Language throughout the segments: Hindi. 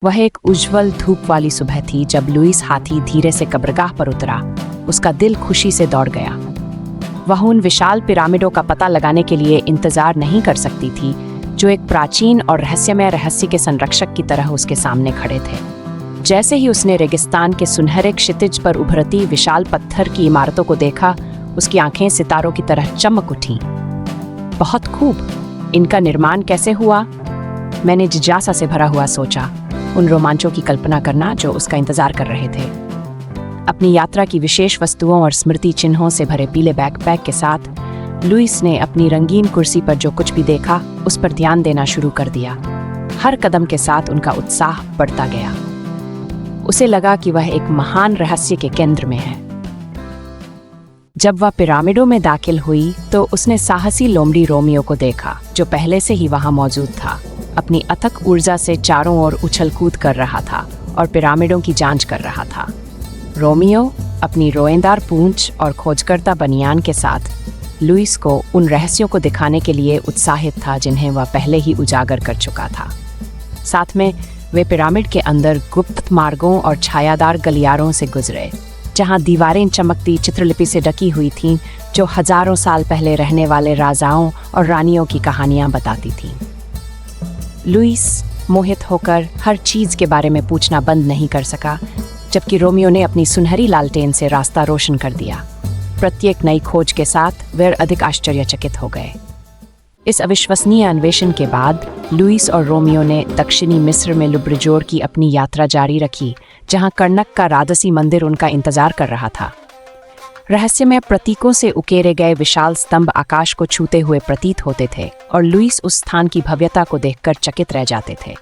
वह एक उज्जवल धूप वाली सुबह थी जब लुइस हाथी धीरे से कब्रगाह पर उतरा। उसका दिल खुशी से दौड़ गया। वह उन विशाल पिरामिडों का पता लगाने के लिए इंतजार नहीं कर सकती थी जो एक प्राचीन और रहस्यमय रहस्य के संरक्षक की तरह उसके सामने खड़े थे। जैसे ही उसने रेगिस्तान के सुनहरे क्षितिज पर उभरती विशाल पत्थर की इमारतों को देखा, उसकी आंखें सितारों की तरह चमक उठीं। बहुत खूब, इनका निर्माण कैसे हुआ? मैंने जिज्ञासा से भरा हुआ सोचा, उन रोमांचों की कल्पना करना जो उसका इंतजार कर रहे थे। अपनी यात्रा की विशेष वस्तुओं और स्मृति चिन्हों से भरे पीले बैकपैक के साथ लुइस ने अपनी रंगीन कुर्सी पर जो कुछ भी देखा उस पर ध्यान देना शुरू कर दिया। हर कदम के साथ उनका उत्साह बढ़ता गया। उसे लगा कि वह एक महान रहस्य के केंद्र में है। जब वह पिरामिडों में दाखिल हुई तो उसने साहसी लोमड़ी रोमियो को देखा, जो पहले से ही वहां मौजूद था। अपनी अथक ऊर्जा से चारों ओर उछल कूद कर रहा था और पिरामिडों की जांच कर रहा था। रोमियो अपनी रोएंदार पूंछ और खोजकर्ता बनियान के साथ लुइस को उन रहस्यों को दिखाने के लिए उत्साहित था जिन्हें वह पहले ही उजागर कर चुका था। साथ में वे पिरामिड के अंदर गुप्त मार्गों और छायादार गलियारों से गुजरे, जहां दीवारें चमकती चित्रलिपि से ढकी हुई थीं जो हजारों साल पहले रहने वाले राजाओं और रानियों की कहानियां बताती थीं। लुइस मोहित होकर हर चीज के बारे में पूछना बंद नहीं कर सका, जबकि रोमियो ने अपनी सुनहरी लालटेन से रास्ता रोशन कर दिया। प्रत्येक नई खोज के साथ वे अधिक आश्चर्यचकित हो गए। इस अविश्वसनीय अन्वेषण के बाद लुइस और रोमियो ने दक्षिणी मिस्र में लुब्रिजोर की अपनी यात्रा जारी रखी, जहां कर्नक का रादसी मंदिर उनका इंतजार कर रहा था। रहस्यमय प्रतीकों से उकेरे गए विशाल स्तंभ आकाश को छूते हुए प्रतीत होते थे और लुइस उस स्थान की भव्यता को देखकर चकित रह जाते थे।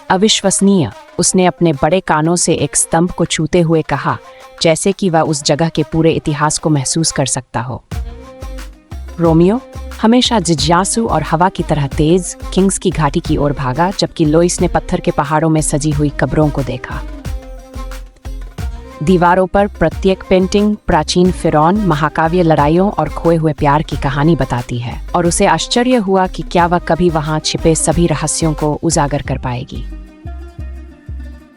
अविश्वसनीय, उसने अपने बड़े कानों से एक स्तंभ को छूते हुए कहा, जैसे कि वह उस जगह के पूरे इतिहास को महसूस कर सकता हो। रोमियो हमेशा जिज्ञासु और हवा की तरह तेज किंग्स की घाटी की ओर भागा, जबकि लुइस ने पत्थर के पहाड़ों में सजी हुई कब्रों को देखा। दीवारों पर प्रत्येक पेंटिंग प्राचीन फिरौन महाकाव्य लड़ाइयों और खोए हुए प्यार की कहानी बताती है, और उसे आश्चर्य हुआ कि क्या वह कभी वहां छिपे सभी रहस्यों को उजागर कर पाएगी।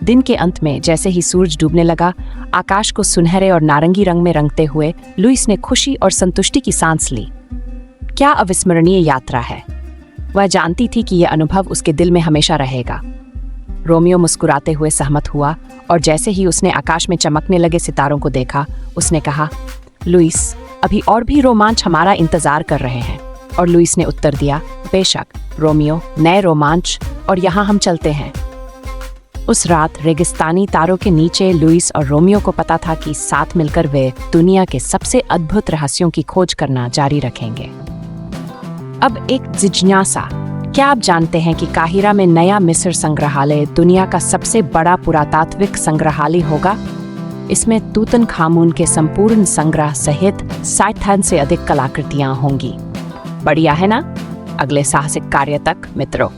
दिन के अंत में जैसे ही सूरज डूबने लगा, आकाश को सुनहरे और नारंगी रंग में रंगते हुए लुइस ने खुशी और संतुष्टि की सांस ली। क्या अविस्मरणीय यात्रा है! वह जानती थी कि यह अनुभव उसके दिल में हमेशा रहेगा। रोमियो मुस्कुराते हुए सहमत हुआ, और जैसे ही उसने आकाश में चमकने लगे सितारों को देखा, उसने कहा, लुइस, अभी और भी रोमांच हमारा इंतजार कर रहे हैं। और लुइस ने उत्तर दिया, बेशक रोमियो, नए रोमांच, और यहाँ हम चलते हैं। उस रात रेगिस्तानी तारों के नीचे लुइस और रोमियो को पता था कि साथ मिलकर वे दुनिया के सबसे अद्भुत रहस्यों की खोज करना जारी रखेंगे। अब एक जिज्ञासा, क्या आप जानते हैं कि काहिरा में नया मिस्र संग्रहालय दुनिया का सबसे बड़ा पुरातात्विक संग्रहालय होगा? इसमें तूतनखामुन के संपूर्ण संग्रह सहित 60 से अधिक कलाकृतियां होंगी। बढ़िया है ना? अगले साहसिक कार्य तक मित्रों।